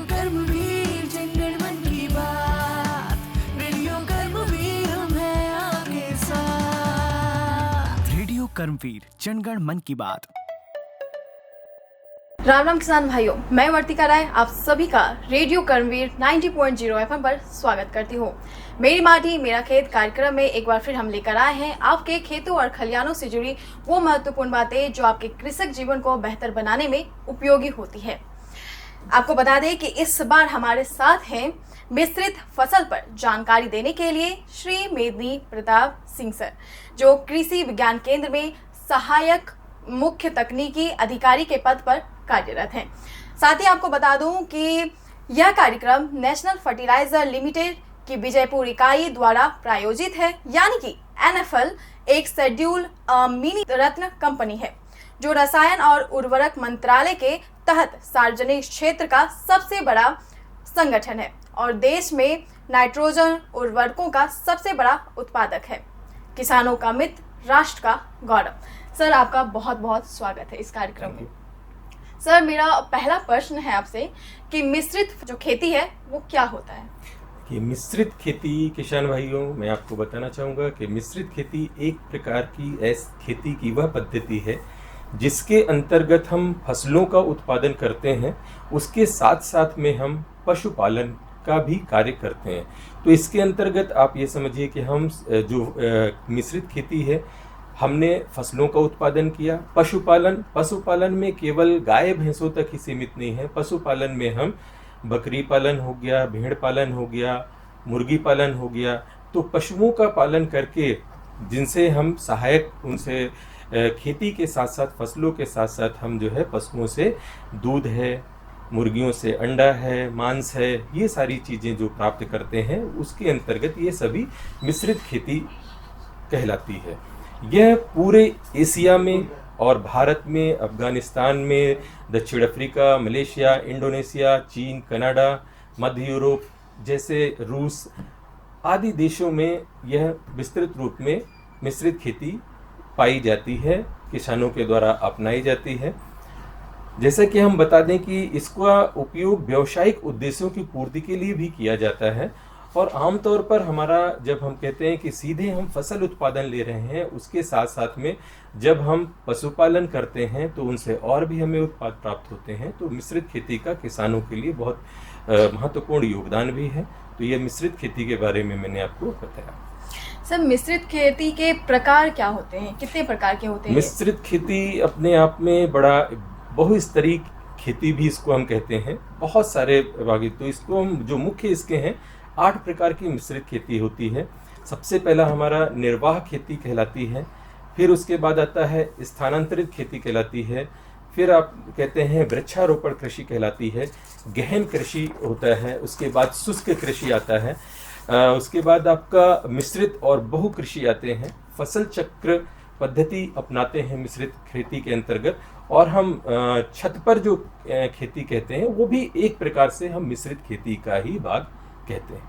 कर्मवीर जंगल मन की बात, रेडियो कर्मवीर हम हैं आपके साथ। रेडियो कर्मवीर जनगण मन की बात। राम राम किसान भाइयों, मैं वर्तिका राय आप सभी का रेडियो कर्मवीर 90.0 एफएम पर स्वागत करती हूँ। मेरी माटी मेरा खेत कार्यक्रम में एक बार फिर हम लेकर आए हैं आपके खेतों और खलियानों से जुड़ी वो महत्वपूर्ण बातें जो आपके कृषक जीवन को बेहतर बनाने में उपयोगी होती है। आपको बता दें कि इस बार हमारे साथ हैं मिश्रित फसल पर जानकारी देने के लिए श्री मेदिनी प्रताप सिंह सर, जो कृषि विज्ञान केंद्र में सहायक मुख्य तकनीकी अधिकारी के पद पर कार्यरत हैं। साथ ही आपको बता दूं कि यह कार्यक्रम नेशनल फर्टिलाइजर लिमिटेड की विजयपुर इकाई द्वारा प्रायोजित है, यानी कि एनएफएल एक शेड्यूल मिनी रत्न कंपनी है जो रसायन और उर्वरक मंत्रालय के तहत सार्वजनिक क्षेत्र का सबसे बड़ा संगठन है और देश में नाइट्रोजन उर्वरकों का सबसे बड़ा उत्पादक है। किसानों का मित्र, राष्ट्र का गौरव। सर, आपका बहुत बहुत स्वागत है इस कार्यक्रम में। सर, मेरा पहला प्रश्न है आपसे कि मिश्रित जो खेती है वो क्या होता है? कि मिश्रित खेती, किसान भाइयों, मैं आपको बताना चाहूँगा कि मिश्रित खेती एक प्रकार की ऐसी खेती की वह पद्धति है जिसके अंतर्गत हम फसलों का उत्पादन करते हैं, उसके साथ साथ में हम पशुपालन का भी कार्य करते हैं। तो इसके अंतर्गत आप ये समझिए कि हम जो मिश्रित खेती है, हमने फसलों का उत्पादन किया। पशुपालन में केवल गाय भैंसों तक ही सीमित नहीं है। पशुपालन में हम बकरी पालन हो गया, भेड़ पालन हो गया, मुर्गी पालन हो गया। तो पशुओं का पालन करके जिनसे हम सहायक उनसे खेती के साथ साथ फसलों के साथ साथ हम जो है पशुओं से दूध है, मुर्गियों से अंडा है, मांस है, ये सारी चीज़ें जो प्राप्त करते हैं उसके अंतर्गत ये सभी मिश्रित खेती कहलाती है। यह पूरे एशिया में और भारत में, अफगानिस्तान में, दक्षिण अफ्रीका, मलेशिया, इंडोनेशिया, चीन, कनाडा, मध्य यूरोप जैसे रूस आदि देशों में यह विस्तृत रूप में मिश्रित खेती पाई जाती है, किसानों के द्वारा अपनाई जाती है। जैसा कि हम बता दें कि इसका उपयोग व्यावसायिक उद्देश्यों की पूर्ति के लिए भी किया जाता है और आमतौर पर हमारा जब हम कहते हैं कि सीधे हम फसल उत्पादन ले रहे हैं, उसके साथ साथ में जब हम पशुपालन करते हैं तो उनसे और भी हमें उत्पाद प्राप्त होते हैं। तो मिश्रित खेती का किसानों के लिए बहुत महत्वपूर्ण योगदान भी है। तो ये मिश्रित खेती के बारे में मैंने आपको बताया। सर, मिश्रित खेती के प्रकार क्या होते हैं, कितने प्रकार के होते हैं? मिश्रित खेती अपने आप में बड़ा बहुस्तरीय खेती भी इसको हम कहते हैं, बहुत सारे भागी। तो इसको हम जो मुख्य इसके हैं 8 प्रकार की मिश्रित खेती होती है। सबसे पहला हमारा निर्वाह खेती कहलाती है, फिर उसके बाद आता है स्थानांतरित खेती कहलाती है, फिर आप कहते हैं वृक्षारोपण कृषि कहलाती है, गहन कृषि होता है, उसके बाद शुष्क कृषि आता है, उसके बाद आपका मिश्रित और बहु कृषि आते हैं, फसल चक्र पद्धति अपनाते हैं मिश्रित खेती के अंतर्गत, और हम छत पर जो खेती कहते हैं वो भी एक प्रकार से हम मिश्रित खेती का ही भाग कहते हैं।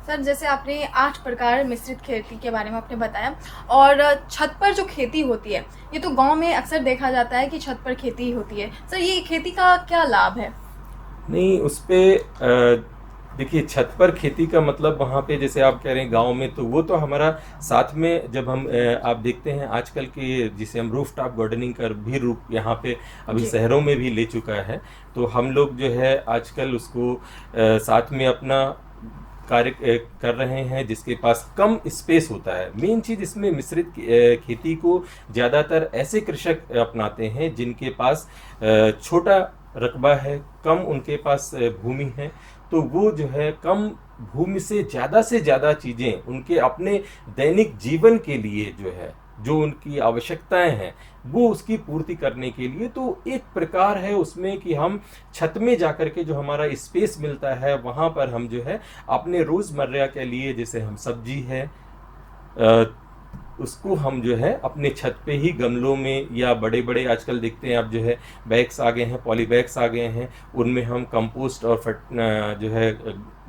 सर, जैसे आपने 8 प्रकार मिश्रित खेती के बारे में आपने बताया, और छत पर जो खेती होती है ये तो गांव में अक्सर देखा जाता है कि छत पर खेती होती है। सर, ये खेती का क्या लाभ है? नहीं, उस पे देखिए, छत पर खेती का मतलब वहाँ पे जैसे आप कह रहे हैं गांव में, तो वो तो हमारा साथ में जब हम आप देखते हैं आजकल के जिसे हम रूफ टॉप गार्डनिंग का भी रूप यहाँ पे अभी शहरों में भी ले चुका है। तो हम लोग जो है आजकल उसको साथ में अपना कार्य कर रहे हैं जिसके पास कम स्पेस होता है। मेन चीज़ इसमें मिश्रित खेती को ज़्यादातर ऐसे कृषक अपनाते हैं जिनके पास छोटा रकबा है, कम उनके पास भूमि है, तो वो जो है कम भूमि से ज़्यादा चीज़ें उनके अपने दैनिक जीवन के लिए जो है, जो उनकी आवश्यकताएं हैं वो उसकी पूर्ति करने के लिए, तो एक प्रकार है उसमें कि हम छत में जाकर के जो हमारा स्पेस मिलता है वहाँ पर हम जो है अपने रोज़मर्रा के लिए, जैसे हम सब्जी है उसको हम जो है अपने छत पे ही गमलों में या बड़े बड़े आजकल देखते हैं आप जो है बैग्स आ गए हैं, पॉली बैग्स आ गए हैं, उनमें हम कंपोस्ट और जो है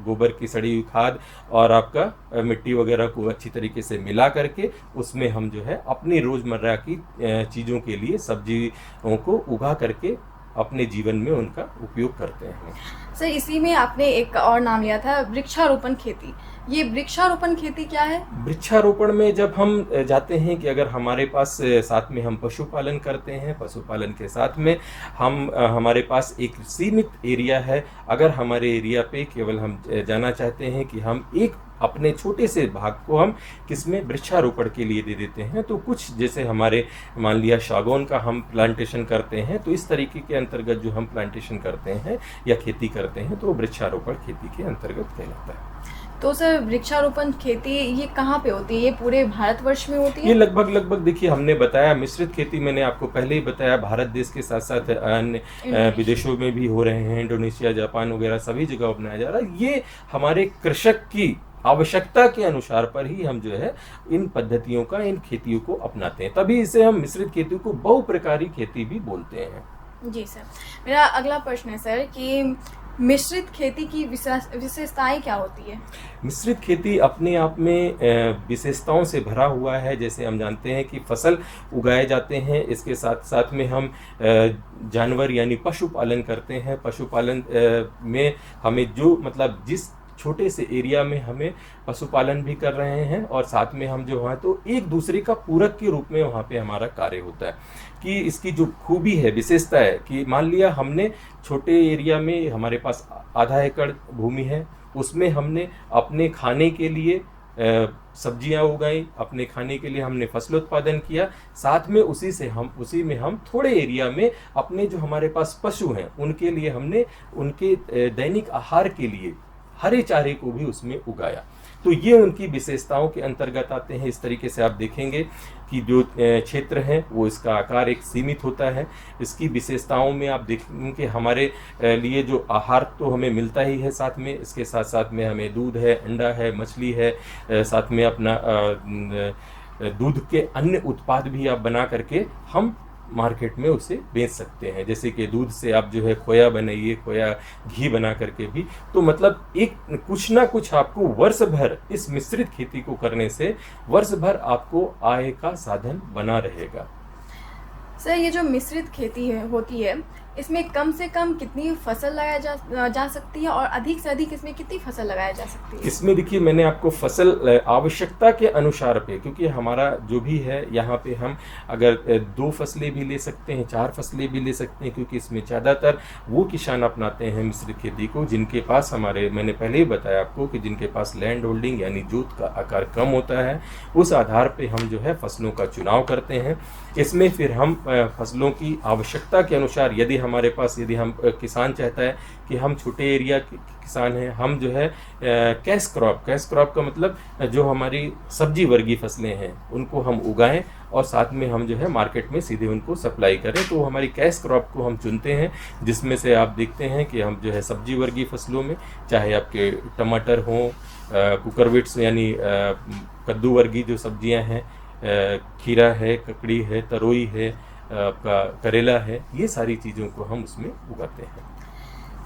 गोबर की सड़ी हुई खाद और आपका मिट्टी वगैरह को अच्छी तरीके से मिला करके उसमें हम जो है अपनी रोज़मर्रा की चीज़ों के लिए सब्जियों को उगा करके अपने जीवन में उनका उपयोग करते हैं। सर, इसी में आपने एक और नाम लिया था, वृक्षारोपण खेती। ये वृक्षारोपण खेती क्या है? वृक्षारोपण में जब हम जाते हैं कि अगर हमारे पास साथ में हम पशुपालन करते हैं, पशुपालन के साथ में हम हमारे पास एक सीमित एरिया है, अगर हमारे एरिया पे केवल हम जाना चाहते हैं कि हम एक अपने छोटे से भाग को हम किसमें वृक्षारोपण के लिए दे देते हैं, तो कुछ जैसे हमारे मान लिया सागौन का हम प्लांटेशन करते हैं, तो इस तरीके के अंतर्गत जो हम प्लांटेशन करते हैं या खेती करते हैं तो वो वृक्षारोपण खेती के अंतर्गत कहलाता है। तो सर, वृक्षारोपण खेती ये कहाँ पे होती है? ये पूरे भारतवर्ष में होती है? ये लगभग देखिए, हमने बताया मिश्रित खेती, मैंने आपको पहले ही बताया भारत देश के साथ साथ अन्य विदेशों में भी हो रहे हैं, इंडोनेशिया, जापान वगैरह सभी जगह अपनाया जा रहा है। ये हमारे कृषक की आवश्यकता के अनुसार पर ही हम जो है इन पद्धतियों का, इन खेतियों को अपनाते हैं, तभी इसे हम मिश्रित खेती को बहुप्रकारी खेती भी बोलते हैं। जी सर, मेरा अगला प्रश्न है सर कि मिश्रित खेती की विशेषताएं क्या होती है? मिश्रित खेती अपने आप में विशेषताओं से भरा हुआ है। जैसे हम जानते हैं कि फसल उगाए जाते हैं, इसके साथ साथ में हम जानवर यानी पशुपालन करते हैं। पशुपालन में हमें जो मतलब जिस छोटे से एरिया में हमें पशुपालन भी कर रहे हैं और साथ में हम जो वहाँ तो एक दूसरे का पूरक के रूप में वहाँ पे हमारा कार्य होता है। कि इसकी जो खूबी है, विशेषता है कि मान लिया हमने छोटे एरिया में हमारे पास आधा एकड़ भूमि है, उसमें हमने अपने खाने के लिए सब्जियां उगाई, अपने खाने के लिए हमने फसलोत्पादन किया, साथ में उसी में हम थोड़े एरिया में अपने जो हमारे पास पशु हैं उनके लिए हमने उनके दैनिक आहार के लिए हरे चारे को भी उसमें उगाया। तो ये उनकी विशेषताओं के अंतर्गत आते हैं। इस तरीके से आप देखेंगे कि जो क्षेत्र है वो इसका आकार एक सीमित होता है। इसकी विशेषताओं में आप देखेंगे हमारे लिए जो आहार तो हमें मिलता ही है, साथ में इसके साथ साथ में हमें दूध है, अंडा है, मछली है, साथ में अपना दूध के अन्य उत्पाद भी आप बना करके हम मार्केट में उसे बेच सकते हैं। जैसे कि दूध से आप जो है खोया बनाइए, खोया घी बना करके भी, तो मतलब एक कुछ ना कुछ आपको वर्ष भर इस मिश्रित खेती को करने से वर्ष भर आपको आय का साधन बना रहेगा। सर, ये जो मिश्रित खेती होती है, इसमें कम से कम कितनी फसल लगाया जा सकती है और अधिक से अधिक इसमें कितनी फसल लगाया जा सकती है? इसमें देखिए, मैंने आपको फसल आवश्यकता के अनुसार पे, क्योंकि हमारा जो भी है यहाँ पे हम अगर 2 फसलें भी ले सकते हैं, 4 फसलें भी ले सकते हैं, क्योंकि इसमें ज़्यादातर वो किसान अपनाते हैं मिश्रित खेती को जिनके पास, मैंने पहले ही बताया आपको कि जिनके पास लैंड होल्डिंग यानी जोत का आकार कम होता है। उस आधार पे हम जो है फसलों का चुनाव करते हैं। इसमें फिर हम फसलों की आवश्यकता के अनुसार, यदि हम किसान चाहता है कि हम छोटे एरिया के किसान हैं, हम जो है कैश क्रॉप का मतलब जो हमारी सब्जी वर्गीय फसलें हैं उनको हम उगाएं और साथ में हम जो है मार्केट में सीधे उनको सप्लाई करें, तो हमारी कैश क्रॉप को हम चुनते हैं, जिसमें से आप देखते हैं कि हम जो है सब्जी वर्गीय फसलों में चाहे आपके टमाटर हों, कुकरविट्स यानी कद्दू वर्गीय जो सब्जियां हैं, खीरा है, ककड़ी है, तरोई है, आपका करेला है, ये सारी चीज़ों को हम उसमें उगाते हैं।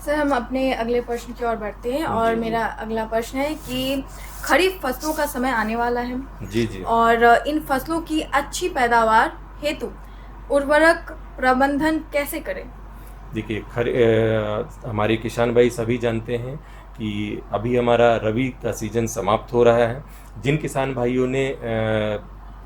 सर, हम अपने अगले प्रश्न की ओर बढ़ते हैं और मेरा अगला प्रश्न है कि खरीफ फसलों का समय आने वाला है। जी। और इन फसलों की अच्छी पैदावार हेतु उर्वरक प्रबंधन कैसे करें? देखिए, हमारे किसान भाई सभी जानते हैं कि अभी हमारा रबी का सीजन समाप्त हो रहा है। जिन किसान भाइयों ने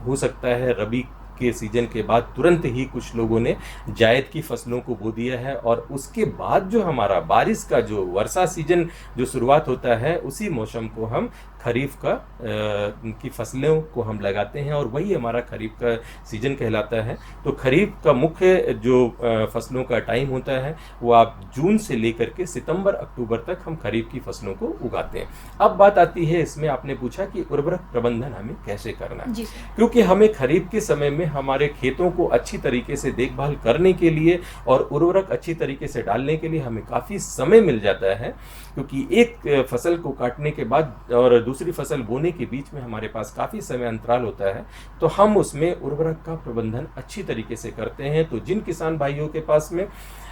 हो सकता है रबी के सीजन के बाद तुरंत ही कुछ लोगों ने जायद की फसलों को बो दिया है, और उसके बाद जो हमारा बारिश का जो वर्षा सीजन जो शुरुआत होता है, उसी मौसम को हम खरीफ का की फसलों को हम लगाते हैं और वही हमारा खरीफ का सीजन कहलाता है। तो खरीफ का मुख्य जो फसलों का टाइम होता है वो आप जून से लेकर के सितंबर अक्टूबर तक हम खरीफ की फसलों को उगाते हैं। अब बात आती है इसमें, आपने पूछा कि उर्वरक प्रबंधन हमें कैसे करना है, क्योंकि हमें खरीफ के समय में हमारे खेतों को अच्छी तरीके से देखभाल करने के लिए और उर्वरक अच्छी तरीके से डालने के लिए हमें काफ़ी समय मिल जाता है, क्योंकि एक फसल को काटने के बाद और दूसरी फसल बोने के बीच में हमारे पास काफ़ी समय अंतराल होता है, तो हम उसमें उर्वरक का प्रबंधन अच्छी तरीके से करते हैं। तो जिन किसान भाइयों के पास में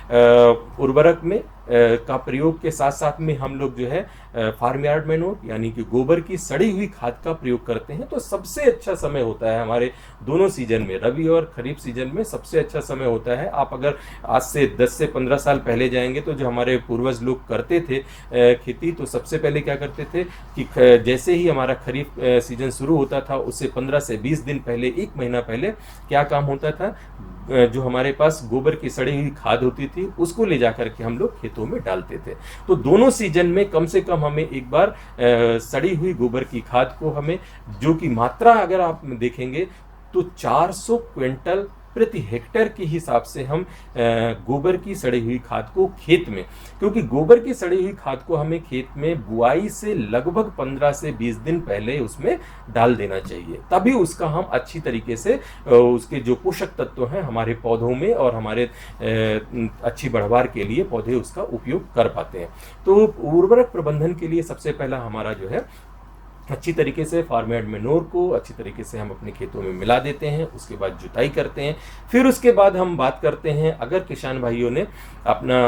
उर्वरक में का प्रयोग के साथ साथ में हम लोग जो है फार्म यार्ड मैन्योर यानी कि गोबर की सड़ी हुई खाद का प्रयोग करते हैं। तो सबसे अच्छा समय होता है हमारे दोनों सीजन में, रबी और खरीफ सीजन में सबसे अच्छा समय होता है। आप अगर आज से 10 से 15 साल पहले जाएंगे तो जो हमारे पूर्वज लोग करते थे खेती, तो सबसे पहले क्या करते थे कि जैसे ही हमारा खरीफ सीजन शुरू होता था उससे 15 से 20 दिन पहले, 1 महीना पहले क्या काम होता था, जो हमारे पास गोबर की सड़ी हुई खाद होती थी उसको ले जाकर के हम लोग खेतों में डालते थे। तो दोनों सीजन में कम से कम हमें एक बार सड़ी हुई गोबर की खाद को हमें, जो कि मात्रा अगर आप देखेंगे तो 400 क्विंटल प्रति हेक्टेयर के हिसाब से हम गोबर की सड़ी हुई खाद को खेत में, क्योंकि गोबर की सड़ी हुई खाद को हमें खेत में बुआई से लगभग 15 से 20 दिन पहले उसमें डाल देना चाहिए, तभी उसका हम अच्छी तरीके से उसके जो पोषक तत्व हैं हमारे पौधों में और हमारे अच्छी बढ़वार के लिए पौधे उसका उपयोग कर पाते हैं। तो उर्वरक प्रबंधन के लिए सबसे पहला हमारा जो है अच्छी तरीके से फार्म यार्ड मैन्योर को अच्छी तरीके से हम अपने खेतों में मिला देते हैं, उसके बाद जुताई करते हैं। फिर उसके बाद हम बात करते हैं, अगर किसान भाइयों ने अपना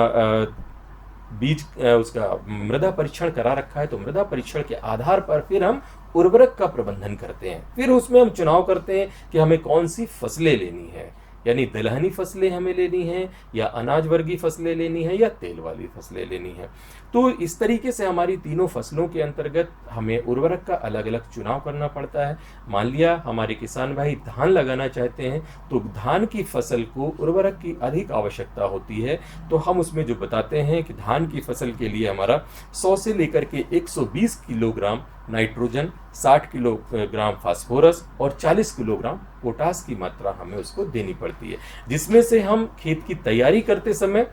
बीज उसका मृदा परीक्षण करा रखा है तो मृदा परीक्षण के आधार पर फिर हम उर्वरक का प्रबंधन करते हैं। फिर उसमें हम चुनाव करते हैं कि हमें कौन सी फसलें लेनी है, यानी दलहनी फसलें हमें लेनी है या अनाज वर्गीय फसलें लेनी है या तेल वाली फसलें लेनी है। तो इस तरीके से हमारी तीनों फसलों के अंतर्गत हमें उर्वरक का अलग अलग चुनाव करना पड़ता है। मान लिया हमारे किसान भाई धान लगाना चाहते हैं तो धान की फसल को उर्वरक की अधिक आवश्यकता होती है, तो हम उसमें जो बताते हैं कि धान की फसल के लिए हमारा 100 से लेकर के 120 किलोग्राम नाइट्रोजन, 60 किलोग्राम फास्फोरस और 40 किलोग्राम पोटास की मात्रा हमें उसको देनी पड़ती है, जिसमें से हम खेत की तैयारी करते समय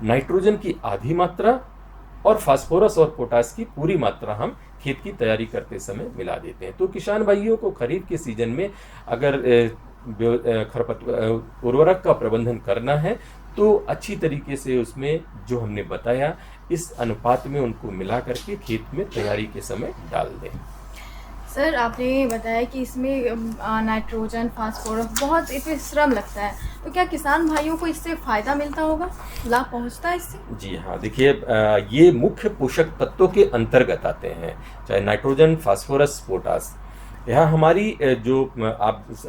नाइट्रोजन की आधी मात्रा और फास्फोरस और पोटास की पूरी मात्रा हम खेत की तैयारी करते समय मिला देते हैं। तो किसान भाइयों को खरीफ के सीजन में अगर खरपतवार उर्वरक का प्रबंधन करना है तो अच्छी तरीके से उसमें जो हमने बताया इस अनुपात में उनको मिला करके खेत में तैयारी के समय डाल दें। सर आपने बताया कि इसमें नाइट्रोजन, फास्फोरस बहुत इसमें श्रम लगता है, तो क्या किसान भाइयों को इससे फ़ायदा मिलता होगा, लाभ पहुंचता है इससे? जी हाँ, देखिए ये मुख्य पोषक तत्वों के अंतर्गत आते हैं, चाहे नाइट्रोजन, फास्फोरस, पोटास। यह हमारी जो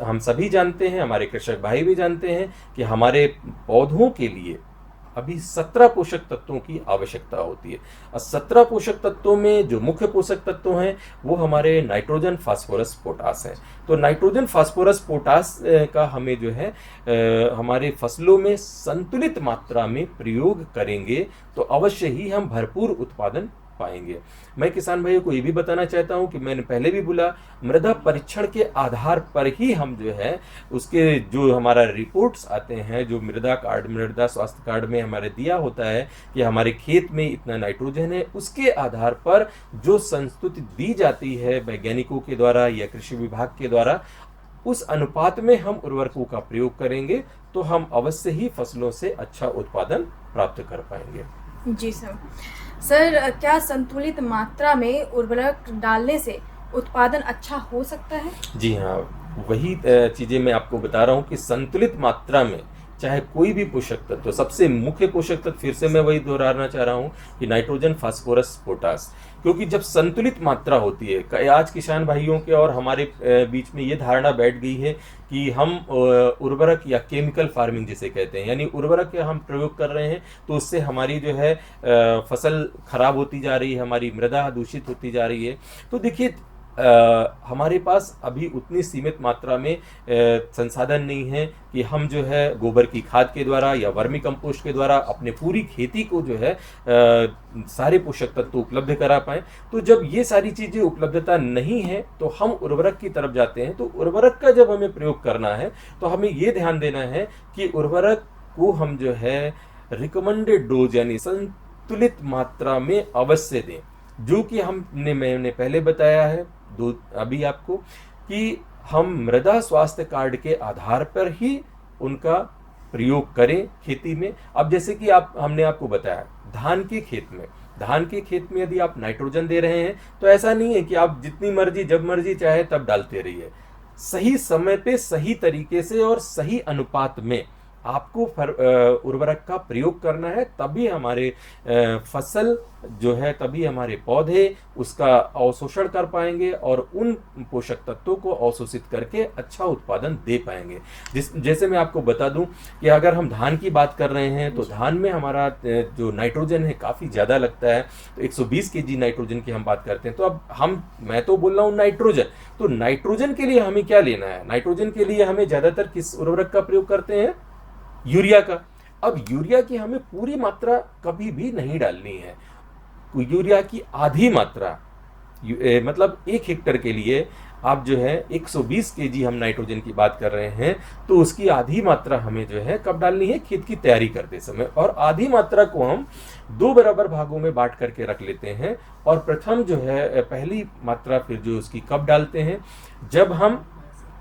हम सभी जानते हैं, हमारे कृषक भाई भी जानते हैं कि हमारे पौधों के लिए अभी 17 पोषक तत्वों की आवश्यकता होती है। और 17 पोषक तत्वों में जो मुख्य पोषक तत्व हैं वो हमारे नाइट्रोजन, फास्फोरस, पोटास हैं। तो नाइट्रोजन, फास्फोरस, पोटास का हमें जो है हमारे फसलों में संतुलित मात्रा में प्रयोग करेंगे तो अवश्य ही हम भरपूर उत्पादन पाएंगे। मैं किसान भाइयों को ये भी बताना चाहता हूं कि मैंने पहले भी बोला, मृदा परीक्षण के आधार पर ही हम जो है उसके जो हमारा रिपोर्ट्स आते हैं, जो मृदा कार्ड, मृदा स्वास्थ्य कार्ड में हमारे दिया होता है कि हमारे खेत में इतना नाइट्रोजन है, उसके आधार पर जो संस्तुति दी जाती है वैज्ञानिकों के द्वारा या कृषि विभाग के द्वारा, उस अनुपात में हम उर्वरकों का प्रयोग करेंगे तो हम अवश्य ही फसलों से अच्छा उत्पादन प्राप्त कर पाएंगे। जी सर, क्या संतुलित मात्रा में उर्वरक डालने से उत्पादन अच्छा हो सकता है? जी हाँ, वही चीज़ें मैं आपको बता रहा हूँ कि संतुलित मात्रा में चाहे कोई भी पोषक तत्व, सबसे मुख्य पोषक तत्व फिर से मैं वही दोहराना चाह रहा हूँ कि नाइट्रोजन, फास्फोरस, पोटास, क्योंकि जब संतुलित मात्रा होती है, आज किसान भाइयों के और हमारे बीच में ये धारणा बैठ गई है कि हम उर्वरक या केमिकल फार्मिंग जिसे कहते हैं, यानी उर्वरक का हम प्रयोग कर रहे हैं तो उससे हमारी जो है फसल खराब होती जा रही है, हमारी मृदा दूषित होती जा रही है। तो देखिए हमारे पास अभी उतनी सीमित मात्रा में संसाधन नहीं है कि हम जो है गोबर की खाद के द्वारा या वर्मी कंपोस्ट के द्वारा अपने पूरी खेती को जो है सारे पोषक तत्व उपलब्ध करा पाएं। तो जब ये सारी चीज़ें उपलब्धता नहीं है तो हम उर्वरक की तरफ जाते हैं। तो उर्वरक का जब हमें प्रयोग करना है तो हमें ये ध्यान देना है कि उर्वरक को हम जो है रिकमेंडेड डोज यानी संतुलित मात्रा में अवश्य दें, जो कि मैंने पहले बताया है अभी आपको कि हम मृदा स्वास्थ्य कार्ड के आधार पर ही उनका प्रयोग करें खेती में। अब जैसे कि हमने आपको बताया धान के खेत में यदि आप नाइट्रोजन दे रहे हैं तो ऐसा नहीं है कि आप जितनी मर्जी जब मर्जी चाहे तब डालते रहिए। सही समय पे सही तरीके से और सही अनुपात में आपको उर्वरक का प्रयोग करना है, तभी हमारे फसल जो है, तभी हमारे पौधे उसका अवशोषण कर पाएंगे और उन पोषक तत्वों को अवशोषित करके अच्छा उत्पादन दे पाएंगे। जैसे मैं आपको बता दूं कि अगर हम धान की बात कर रहे हैं तो धान में हमारा जो नाइट्रोजन है काफ़ी ज़्यादा लगता है, तो 120 केजी नाइट्रोजन की हम बात करते हैं। तो अब मैं तो बोल रहा हूँ नाइट्रोजन, तो नाइट्रोजन के लिए हमें क्या लेना है? नाइट्रोजन के लिए हमें ज़्यादातर किस उर्वरक का प्रयोग करते हैं? यूरिया का। अब यूरिया की हमें पूरी मात्रा कभी भी नहीं डालनी है। यूरिया की आधी मात्रा, मतलब 1 हेक्टेयर के लिए आप जो है 120 केजी हम नाइट्रोजन की बात कर रहे हैं, तो उसकी आधी मात्रा हमें जो है कब डालनी है? खेत की तैयारी करते समय। और आधी मात्रा को हम 2 बराबर भागों में बांट करके रख लेते हैं। और प्रथम जो है पहली मात्रा फिर जो उसकी कब डालते हैं? जब हम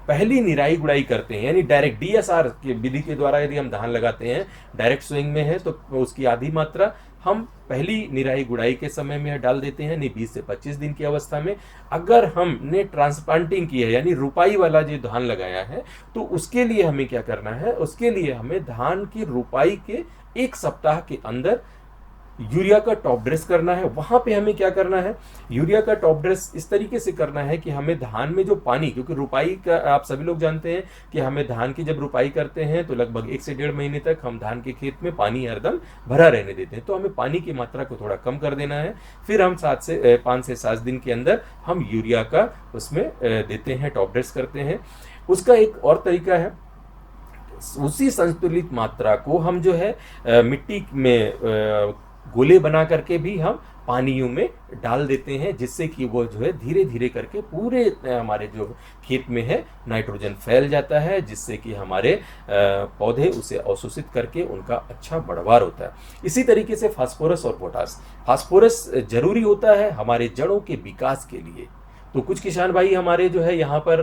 पहली निराई गुड़ाई करते हैं, यानी डायरेक्ट DSR की विधि के द्वारा यदि हम धान लगाते हैं, डायरेक्ट सोइंग में है, तो उसकी आधी मात्रा हम पहली निराई गुड़ाई के समय में डाल देते हैं, यानी 20 से 25 दिन की अवस्था में। अगर हमने ट्रांसप्लांटिंग की है, यानी रुपाई वाला जो धान लगाया है, तो उसके लिए हमें क्या करना है? उसके लिए हमें धान की रुपाई के 1 सप्ताह के अंदर यूरिया का टॉप ड्रेस करना है। वहां पे हमें क्या करना है? यूरिया का टॉप ड्रेस इस तरीके से करना है कि हमें धान में जो पानी, क्योंकि रुपाई का आप सभी लोग जानते हैं कि हमें धान की जब रुपाई करते हैं तो लगभग 1 से 1.5 महीने तक हम धान के खेत में पानी हरदम भरा रहने देते हैं। तो हमें पानी की मात्रा को थोड़ा कम कर देना है। फिर हम 5 से 7 दिन के अंदर हम यूरिया का उसमें देते हैं, टॉप ड्रेस करते हैं। उसका एक और तरीका है, उसी संतुलित मात्रा को हम जो है मिट्टी में गोले बना करके भी हम पानियों में डाल देते हैं, जिससे कि वो जो है धीरे धीरे करके पूरे हमारे जो खेत में है नाइट्रोजन फैल जाता है, जिससे कि हमारे पौधे उसे अवशोषित करके उनका अच्छा बढ़वार होता है। इसी तरीके से फास्फोरस और पोटास। फास्फोरस जरूरी होता है हमारे जड़ों के विकास के लिए। तो कुछ किसान भाई हमारे जो है यहाँ पर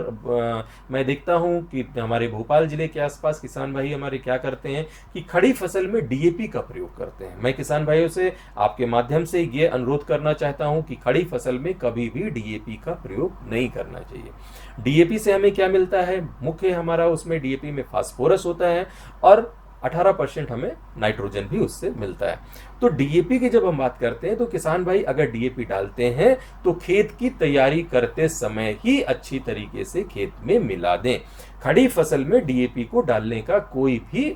मैं देखता हूँ कि हमारे भोपाल जिले के आसपास किसान भाई हमारे क्या करते हैं कि खड़ी फसल में DAP का प्रयोग करते हैं। मैं किसान भाइयों से आपके माध्यम से ये अनुरोध करना चाहता हूँ कि खड़ी फसल में कभी भी DAP का प्रयोग नहीं करना चाहिए। DAP से हमें क्या मिलता है? मुख्य हमारा उसमें DAP में फास्फोरस होता है और 18% हमें नाइट्रोजन भी उससे मिलता है। तो DAP की जब हम बात करते हैं तो किसान भाई अगर DAP डालते हैं तो खेत की तैयारी करते समय ही अच्छी तरीके से खेत में मिला दें। खड़ी फसल में DAP को डालने का कोई भी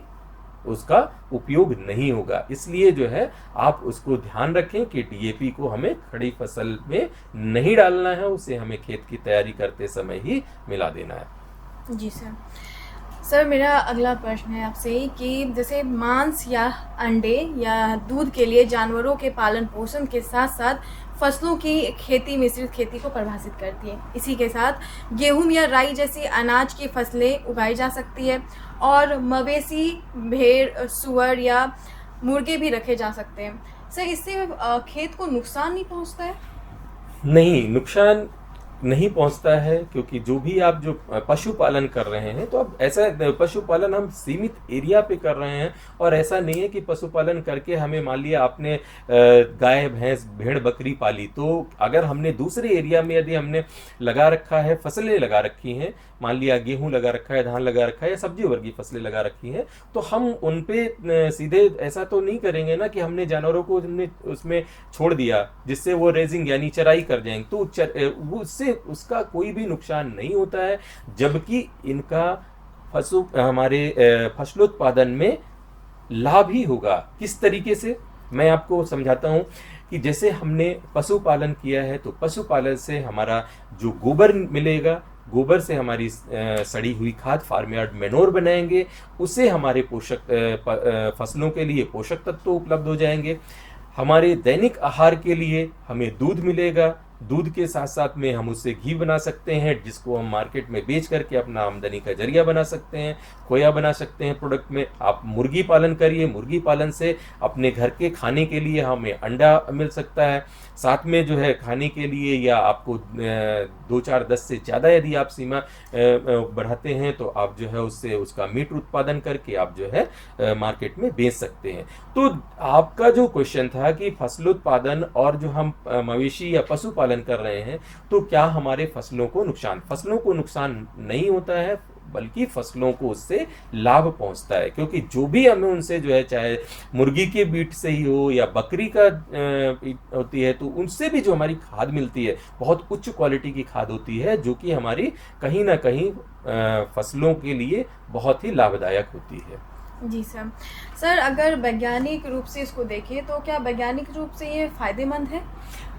उसका उपयोग नहीं होगा। इसलिए जो है आप उसको ध्यान रखें कि DAP को हमें खड़ी फसल में नहीं डालना है, उसे हमें खेत की तैयारी करते समय ही मिला देना है। जी सर, मेरा अगला प्रश्न है आपसे कि जैसे मांस या अंडे या दूध के लिए जानवरों के पालन पोषण के साथ साथ फसलों की खेती मिश्रित खेती को परिभाषित करती है। इसी के साथ गेहूं या राई जैसी अनाज की फसलें उगाई जा सकती है और मवेशी, भेड़, सुअर या मुर्गे भी रखे जा सकते हैं। सर, इससे खेत को नुकसान नहीं पहुंचता है? नहीं, नुकसान नहीं पहुंचता है, क्योंकि जो भी आप जो पशुपालन कर रहे हैं, तो अब ऐसा पशुपालन हम सीमित एरिया पे कर रहे हैं। और ऐसा नहीं है कि पशुपालन करके हमें मान लिया आपने गाय, भैंस, भेड़, बकरी पाली, तो अगर हमने दूसरे एरिया में यदि हमने लगा रखा है, फसलें लगा रखी हैं, मान लिया गेहूं लगा रखा है, धान लगा रखा है या सब्जी वर्गीय फसलें लगा रखी हैं, तो हम उन पे सीधे ऐसा तो नहीं करेंगे ना कि हमने जानवरों को हमने उसमें छोड़ दिया जिससे वो रेजिंग यानी चराई कर जाएंगे, तो उससे उसका कोई भी नुकसान नहीं होता है। जबकि इनका हमारे फसलोत्पादन में लाभ ही होगा। किस तरीके से मैं आपको समझाता हूं कि जैसे हमने पशुपालन किया है, तो पशुपालन से हमारा जो गोबर मिलेगा, गोबर से हमारी सड़ी हुई खाद फार्म यार्ड मैनोर बनाएंगे, उससे हमारे फसलों के लिए पोषक तत्व उपलब्ध हो जाएंगे। हमारे दैनिक आहार के लिए हमें दूध मिलेगा, दूध के साथ साथ में हम उससे घी बना सकते हैं, जिसको हम मार्केट में बेच करके अपना आमदनी का जरिया बना सकते हैं, खोया बना सकते हैं प्रोडक्ट में। आप मुर्गी पालन करिए, मुर्गी पालन से अपने घर के खाने के लिए हमें अंडा मिल सकता है, साथ में जो है खाने के लिए या आपको 2, 4, 10 से ज़्यादा यदि आप सीमा बढ़ाते हैं तो आप जो है उससे उसका मीट उत्पादन करके आप जो है मार्केट में बेच सकते हैं। तो आपका जो क्वेश्चन था कि फसलोत्पादन और जो हम मवेशी या पशुपालन कर रहे हैं, तो क्या हमारे फसलों को नुकसान नहीं होता है। बल्कि फसलों को उससे लाभ पहुंचता है, क्योंकि जो भी हमें उनसे जो है, चाहे मुर्गी के मीट से ही हो या बकरी का होती है, तो उनसे भी जो हमारी खाद मिलती है बहुत उच्च क्वालिटी की खाद होती है, जो कि हमारी कहीं ना कहीं फसलों के लिए बहुत ही लाभदायक होती है। जी सर। सर, अगर वैज्ञानिक रूप से इसको देखें तो क्या वैज्ञानिक रूप से ये फायदेमंद है?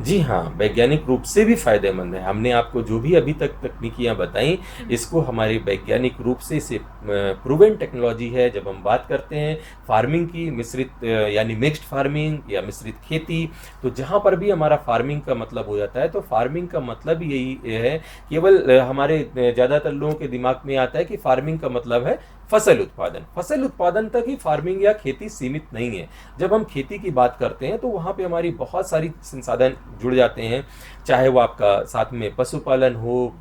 जी हाँ, वैज्ञानिक रूप से भी फायदेमंद है। हमने आपको जो भी अभी तक तकनीकियाँ बताई, इसको हमारे वैज्ञानिक रूप से इसे प्रूवन टेक्नोलॉजी है। जब हम बात करते हैं फार्मिंग की, मिश्रित यानी मिक्स्ड फार्मिंग या मिश्रित खेती, तो जहाँ पर भी हमारा फार्मिंग का मतलब हो जाता है, तो फार्मिंग का मतलब यही है, केवल हमारे ज़्यादातर लोगों के दिमाग में आता है कि फार्मिंग का मतलब है फसल उत्पादन। फसल उत्पादन तक ही फार्मिंग या खेती सीमित नहीं है। जब हम खेती की बात करते हैं तो वहाँ पे हमारी बहुत सारी संसाधन जुड़ जाते हैं, चाहे वो आपका साथ में पशुपालन हो,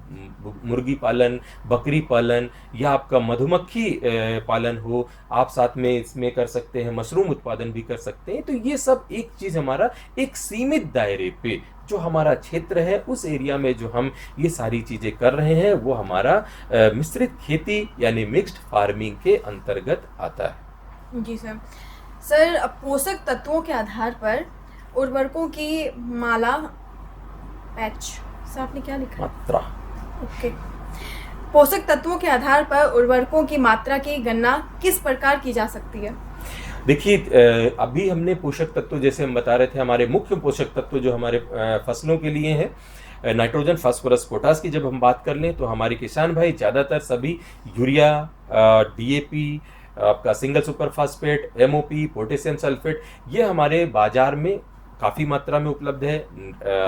मुर्गी पालन, बकरी पालन, या आपका मधुमक्खी पालन हो, आप साथ में इसमें कर सकते हैं मशरूम उत्पादन भी कर सकते हैं। तो ये सब एक चीज़ हमारा एक सीमित दायरे पे जो हमारा क्षेत्र है, उस एरिया में जो हम ये सारी चीज़ें कर रहे हैं, वो हमारा मिश्रित खेती यानी मिक्स्ड फार्मिंग के अंतर्गत आता है। जी सर। सर, पोषक तत्वों के आधार पर उर्वरकों की माला पैच, सर आपने क्या लिखा? मात्रा। ओके। पोषक तत्वों के आधार पर उर्वरकों की मात्रा की गणना किस प्रकार की जा सकती है? देखिए, अभी हमने पोषक तत्व, जैसे हम बता रहे थे, हमारे मुख्य पोषक तत्व जो हमारे फसलों के लिए हैं, नाइट्रोजन, फास्फोरस, पोटास की जब हम बात कर लें, तो हमारे किसान भाई ज़्यादातर सभी यूरिया, डीएपी, आपका single super phosphate, MOP, potassium sulphate, ये हमारे बाजार में काफ़ी मात्रा में उपलब्ध है।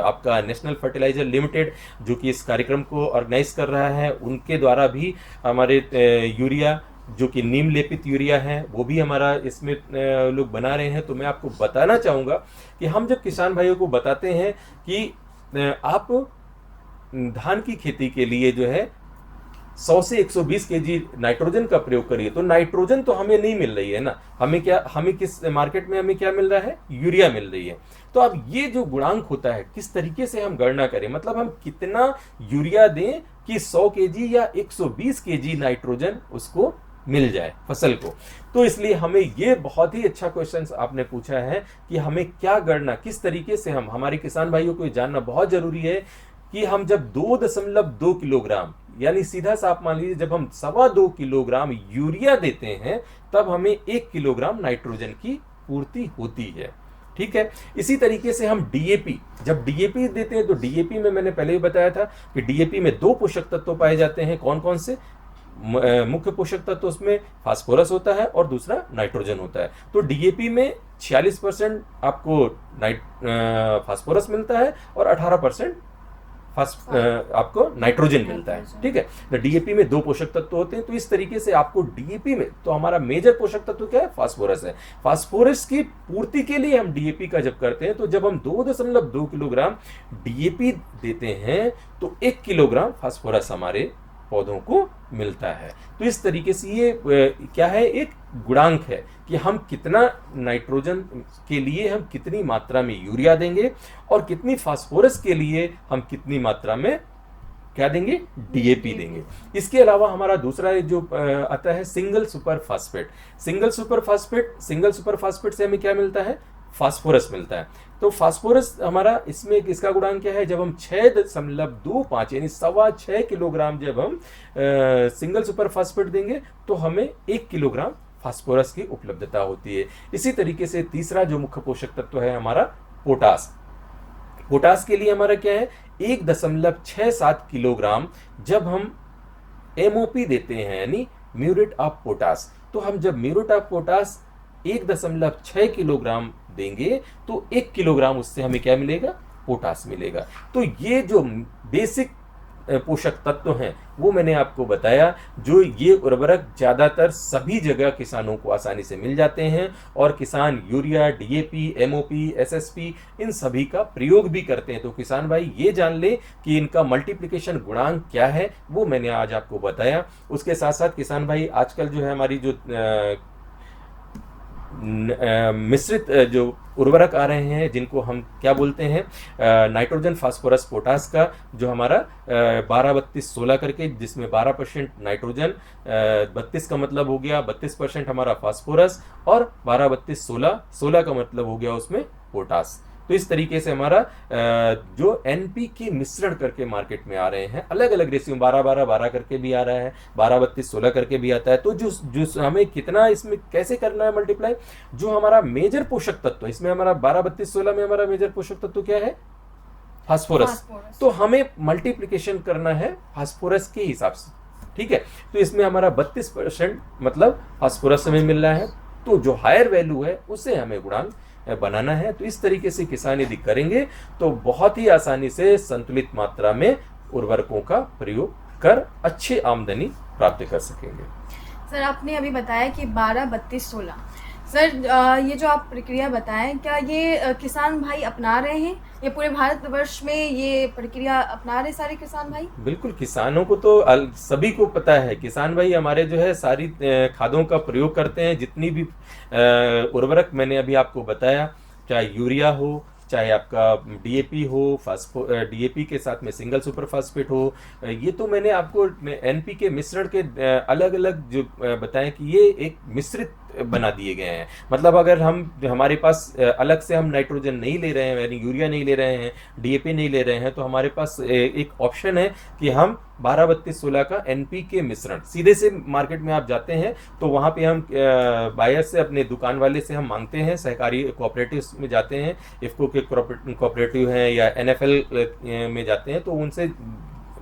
आपका नेशनल फर्टिलाइजर लिमिटेड जो कि इस कार्यक्रम को ऑर्गेनाइज कर रहा है, उनके द्वारा भी हमारे यूरिया जो कि नीम लेपित यूरिया है, वो भी हमारा इसमें लोग बना रहे हैं। तो मैं आपको बताना चाहूँगा कि हम जब किसान भाइयों को बताते हैं कि आप धान की खेती के लिए जो है 100 से 120 केजी नाइट्रोजन का प्रयोग करिए, तो नाइट्रोजन तो हमें नहीं मिल रही है ना, हमें किस मार्केट में हमें क्या मिल रहा है? यूरिया मिल रही है। तो अब ये जो गुणांक होता है, किस तरीके से हम गणना करें, मतलब हम कितना यूरिया दें कि 100 केजी या 120 केजी नाइट्रोजन उसको मिल जाए फसल को। तो इसलिए हमें ये बहुत ही अच्छा क्वेश्चन आपने पूछा है कि हमें क्या गणना, किस तरीके से हम, हमारे किसान भाइयों को ये जानना बहुत जरूरी है कि हम जब 2.2 किलोग्राम, यानी सीधा सा आप मान लीजिए जब हम 2.25 किलोग्राम यूरिया देते हैं, तब हमें 1 किलोग्राम नाइट्रोजन की पूर्ति होती है। ठीक है। इसी तरीके से हम डीएपी, जब डीएपी देते हैं, तो डीएपी में मैंने पहले ही बताया था कि डीएपी में 2 पोषक तत्व पाए जाते हैं। कौन कौन से? मुख्य पोषक तत्व उसमें फास्फोरस होता है और दूसरा नाइट्रोजन होता है। तो डीएपी में 46% आपको फास्फोरस मिलता है और 18% आपको नाइट्रोजन मिलता है। ठीक है। तो डीएपी में 2 पोषक तत्व होते हैं। तो इस तरीके से आपको डीएपी में, तो हमारा मेजर पोषक तत्व क्या है? फास्फोरस है। फास्फोरस की पूर्ति के लिए हम डीएपी का जब करते हैं, तो जब हम 2.2 किलोग्राम डीएपी देते हैं, तो 1 किलोग्राम फास्फोरस हमारे पौधों को मिलता है। तो इस तरीके से ये क्या है? एक गुणांक है कि हम कितना नाइट्रोजन के लिए हम कितनी मात्रा में यूरिया देंगे और कितनी फास्फोरस के लिए हम कितनी मात्रा में क्या देंगे? डीएपी देंगे। इसके अलावा हमारा दूसरा जो आता है single super phosphate. Single super phosphate से हमें क्या मिलता है? फास्फोरस मिलता है। तो फास्फोरस हमारा इसमें इसका गुणांक क्या है? जब हम 6.25 यानी 6.25 किलोग्राम जब हम सिंगल सुपर फास्फेट देंगे, तो हमें 1 किलोग्राम फास्फोरस की उपलब्धता होती है। इसी तरीके से तीसरा जो मुख्य पोषक तत्व है हमारा पोटास। पोटास के लिए हमारा क्या है? 1.67 किलोग्राम जब हम एमओपी देते हैं, यानी म्यूरेट ऑफ पोटास। तो हम जब म्यूरेट ऑफ पोटास 1.6 किलोग्राम देंगे, तो 1 किलोग्राम उससे हमें क्या मिलेगा? पोटास मिलेगा। तो ये जो बेसिक पोषक तत्व हैं वो मैंने आपको बताया, जो ये उर्वरक ज़्यादातर सभी जगह किसानों को आसानी से मिल जाते हैं और किसान यूरिया, डीएपी, एमओपी, एसएसपी इन सभी का प्रयोग भी करते हैं। तो किसान भाई ये जान ले कि इनका मल्टीप्लिकेशन गुणांक क्या है, वो मैंने आज आपको बताया। उसके साथ साथ किसान भाई आजकल जो है हमारी जो मिश्रित जो उर्वरक आ रहे हैं, जिनको हम क्या बोलते हैं, नाइट्रोजन, फास्फोरस, पोटास का, जो हमारा 12-32-16 करके, जिसमें 12% नाइट्रोजन, 32 का मतलब हो गया 32% हमारा फास्फोरस, और 12-32-16 का मतलब हो गया उसमें पोटास। तो इस तरीके से हमारा जो NPK मिश्रण करके मार्केट में आ रहे हैं, अलग अलग रेशियो, 12-12-12 करके भी आ रहा है, 12-32-16 करके भी आता है। तो जो हमें कितना इसमें कैसे करना है मल्टीप्लाई, जो हमारा मेजर पोषक तत्व, इसमें हमारा 12-32-16 में हमारा मेजर पोषक तत्व क्या है, फास्फोरस। तो हमें मल्टीप्लिकेशन करना है फास्फोरस के हिसाब से, ठीक है। तो इसमें हमारा 32% मतलब फास्फोरस हमें मिल रहा है, तो जो हायर वैल्यू है उसे हमें गुणांक बनाना है। तो इस तरीके से किसान यदि करेंगे तो बहुत ही आसानी से संतुलित मात्रा में उर्वरकों का प्रयोग कर अच्छी आमदनी प्राप्त कर सकेंगे। सर आपने अभी बताया कि 12-32-16, सर ये जो आप प्रक्रिया बताएं, क्या ये किसान भाई अपना रहे हैं? ये पूरे भारतवर्ष में ये प्रक्रिया अपना रहे सारे किसान भाई? बिल्कुल, किसानों को तो सभी को पता है। किसान भाई हमारे जो है सारी खादों का प्रयोग करते हैं, जितनी भी उर्वरक मैंने अभी आपको बताया, चाहे यूरिया हो, चाहे आपका DAP हो, DAP के साथ में सिंगल सुपर फास्फेट हो, ये तो मैंने आपको NPK मिश्रण के अलग अलग जो बताएं कि ये एक मिश्रित बना दिए गए हैं। मतलब अगर हमारे पास अलग से हम नाइट्रोजन नहीं ले रहे हैं, यानी यूरिया नहीं ले रहे हैं, DAP नहीं ले रहे हैं, तो हमारे पास एक ऑप्शन है कि हम 12-32-16 का NPK मिश्रण सीधे से मार्केट में आप जाते हैं तो वहाँ पे हम बायर से, अपने दुकान वाले से हम मांगते हैं, सहकारी कोऑपरेटिव में जाते हैं, इफ्को के कोऑपरेटिव हैं या NFL में जाते हैं, तो उनसे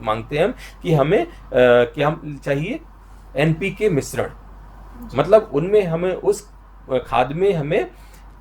मांगते हैं हम कि हमें क्या हम चाहिए, NPK मिश्रण। मतलब उनमें हमें उस खाद में, हमें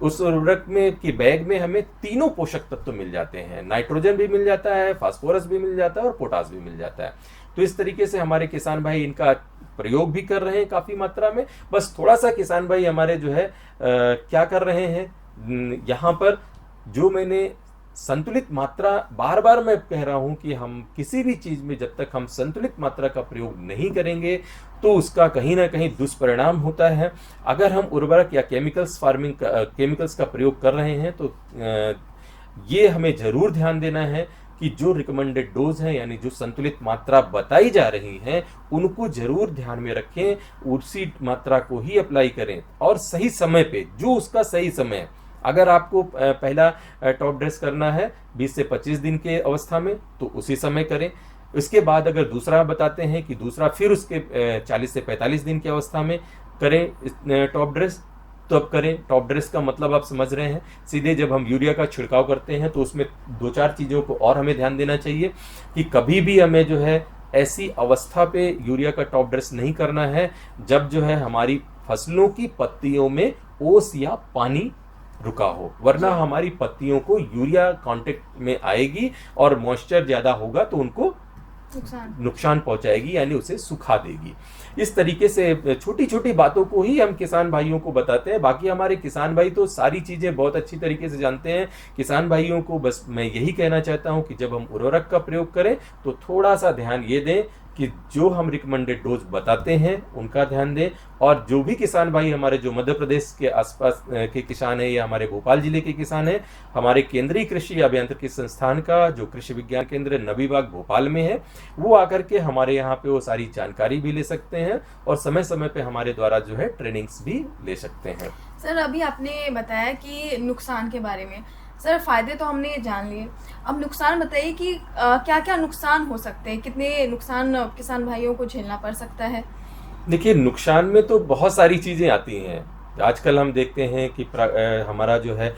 उस उर्वरक में की बैग में हमें तीनों पोषक तत्व मिल जाते हैं, नाइट्रोजन भी मिल जाता है, फास्फोरस भी मिल जाता है और पोटास भी मिल जाता है। तो इस तरीके से हमारे किसान भाई इनका प्रयोग भी कर रहे हैं काफ़ी मात्रा में। बस थोड़ा सा किसान भाई हमारे जो है क्या कर रहे हैं, यहाँ पर जो मैंने संतुलित मात्रा, बार बार मैं कह रहा हूं कि हम किसी भी चीज में जब तक हम संतुलित मात्रा का प्रयोग नहीं करेंगे तो उसका कहीं ना कहीं दुष्परिणाम होता है। अगर हम उर्वरक या केमिकल्स का प्रयोग कर रहे हैं तो ये हमें जरूर ध्यान देना है कि जो रिकमेंडेड डोज है, यानी जो संतुलित मात्रा बताई जा रही है, उनको जरूर ध्यान में रखें, उसी मात्रा को ही अप्लाई करें और सही समय पे, जो उसका सही समय है। अगर आपको पहला टॉप ड्रेस करना है 20 से 25 दिन के अवस्था में तो उसी समय करें। इसके बाद अगर दूसरा बताते हैं कि दूसरा फिर उसके 40 से 45 दिन की अवस्था में करें टॉप ड्रेस, तो अब करें। टॉप ड्रेस का मतलब आप समझ रहे हैं, सीधे जब हम यूरिया का छिड़काव करते हैं तो उसमें 2-4 चीज़ों को और हमें ध्यान देना चाहिए कि कभी भी हमें जो है ऐसी अवस्था पे यूरिया का टॉप ड्रेस नहीं करना है जब जो है हमारी फसलों की पत्तियों में ओस या पानी रुका हो, वरना हमारी पत्तियों को यूरिया कांटेक्ट में आएगी और मॉइस्चर ज़्यादा होगा तो उनको नुकसान पहुंचाएगी, यानी उसे सुखा देगी। इस तरीके से छोटी छोटी बातों को ही हम किसान भाइयों को बताते हैं। बाकी हमारे किसान भाई तो सारी चीज़ें बहुत अच्छी तरीके से जानते हैं। किसान भाइयों को बस मैं यही कहना चाहता हूं कि जब हम उर्वरक का प्रयोग करें तो थोड़ा सा ध्यान ये दें कि जो हम रिकमेंडेड डोज बताते हैं उनका ध्यान दें। और जो भी किसान भाई हमारे जो मध्य प्रदेश के आसपास के किसान हैं या हमारे भोपाल जिले के किसान हैं, हमारे केंद्रीय कृषि अभियांत्रिकी संस्थान का जो कृषि विज्ञान केंद्र नबी बाग भोपाल में है, वो आकर के हमारे यहाँ पे वो सारी जानकारी भी ले सकते हैं और समय समय पे हमारे द्वारा जो है ट्रेनिंग्स भी ले सकते हैं। सर अभी आपने बताया कि नुकसान के बारे में, सर फायदे तो हमने जान लिए, अब नुकसान बताइए कि क्या क्या नुकसान हो सकते हैं, कितने नुकसान किसान भाइयों को झेलना पड़ सकता है? देखिए, नुकसान में तो बहुत सारी चीज़ें आती हैं। आजकल हम देखते हैं कि हमारा जो है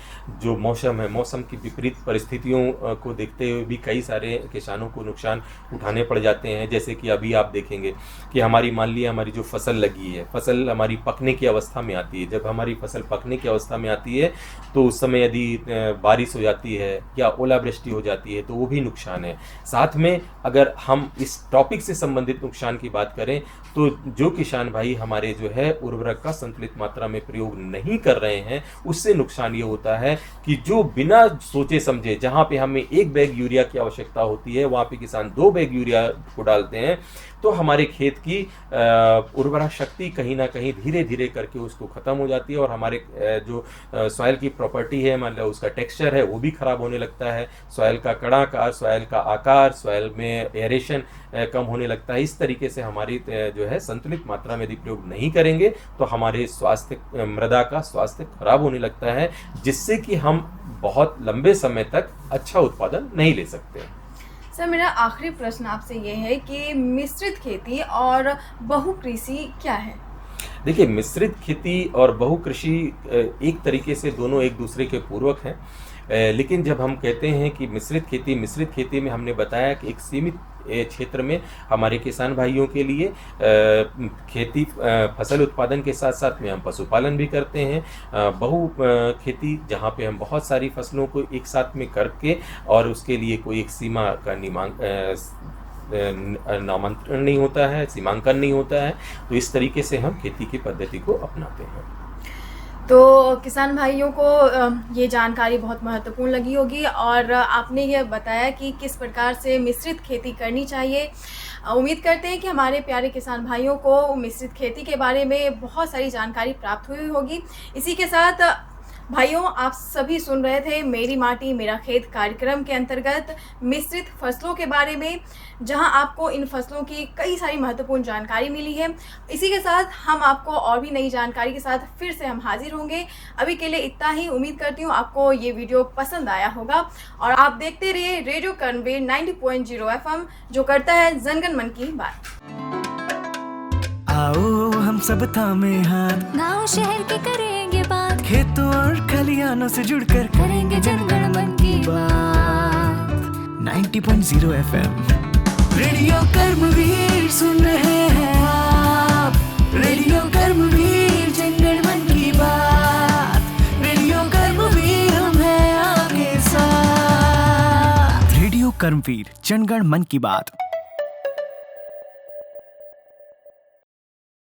जो मौसम है, मौसम की विपरीत परिस्थितियों को देखते हुए भी कई सारे किसानों को नुकसान उठाने पड़ जाते हैं। जैसे कि अभी आप देखेंगे कि हमारी, मान लीजिए हमारी जो फसल लगी है, फसल हमारी पकने की अवस्था में आती है। जब हमारी फसल पकने की अवस्था में आती है तो उस समय यदि बारिश हो जाती है या ओलावृष्टि हो जाती है तो वो भी नुकसान है। साथ में अगर हम इस टॉपिक से संबंधित नुकसान की बात करें तो जो किसान भाई हमारे जो है उर्वरक का संतुलित मात्रा में प्रयोग नहीं कर रहे हैं, उससे नुकसान ये होता है कि जो बिना सोचे समझे, जहाँ पे हमें 1 बैग यूरिया की आवश्यकता होती है वहाँ पे किसान 2 बैग यूरिया को डालते हैं, तो हमारे खेत की उर्वरा शक्ति कहीं ना कहीं धीरे धीरे करके उसको ख़त्म हो जाती है और हमारे जो सॉइल की प्रॉपर्टी है, मान लो उसका टेक्सचर है, वो भी ख़राब होने लगता है। सॉइल का कणाकार, सॉइल का आकार, सॉइल में एरेशन कम होने लगता है। इस तरीके से हमारी जो है संतुलित मात्रा में यदि प्रयोग नहीं करेंगे तो हमारे स्वास्थ्य, मृदा का स्वास्थ्य खराब होने लगता है, जिससे कि हम बहुत लंबे समय तक अच्छा उत्पादन नहीं ले सकते। सर, मेरा आखिरी प्रश्न आपसे ये है कि मिश्रित खेती और बहुकृषि क्या है? देखिए, मिश्रित खेती और बहुकृषि एक तरीके से दोनों एक दूसरे के पूरक हैं, लेकिन जब हम कहते हैं कि मिश्रित खेती में हमने बताया कि एक सीमित क्षेत्र में हमारे किसान भाइयों के लिए खेती, फसल उत्पादन के साथ साथ में हम पशुपालन भी करते हैं। बहु खेती जहाँ पे हम बहुत सारी फसलों को एक साथ में करके और उसके लिए कोई एक सीमा का नामांकन नहीं होता है, सीमांकन नहीं होता है, तो इस तरीके से हम खेती की पद्धति को अपनाते हैं। तो किसान भाइयों को ये जानकारी बहुत महत्वपूर्ण लगी होगी और आपने ये बताया कि किस प्रकार से मिश्रित खेती करनी चाहिए। उम्मीद करते हैं कि हमारे प्यारे किसान भाइयों को मिश्रित खेती के बारे में बहुत सारी जानकारी प्राप्त हुई होगी। इसी के साथ भाइयों, आप सभी सुन रहे थे मेरी माटी मेरा खेत कार्यक्रम के अंतर्गत मिश्रित फसलों के बारे में, जहां आपको इन फसलों की कई सारी महत्वपूर्ण जानकारी मिली है। इसी के साथ हम आपको और भी नई जानकारी के साथ फिर से हम हाजिर होंगे। अभी के लिए इतना ही। उम्मीद करती हूँ आपको ये वीडियो पसंद आया होगा और आप देखते रहिए रेडियो कर्णवीर 90.0 FM, जो करता है जनगण मन की बात। आओ हम सब थामे हाथ, गाँव शहर के करेंगे बात, खेतों और खलियानों से जुड़कर करेंगे जनगण मन की बात। 90.0 FM रेडियो कर्मवीर सुन रहे हैं आप, रेडियो कर्मवीर जनगण मन की बात, रेडियो कर्मवीर हम हैं आपके साथ। रेडियो कर्मवीर जनगण मन की बात।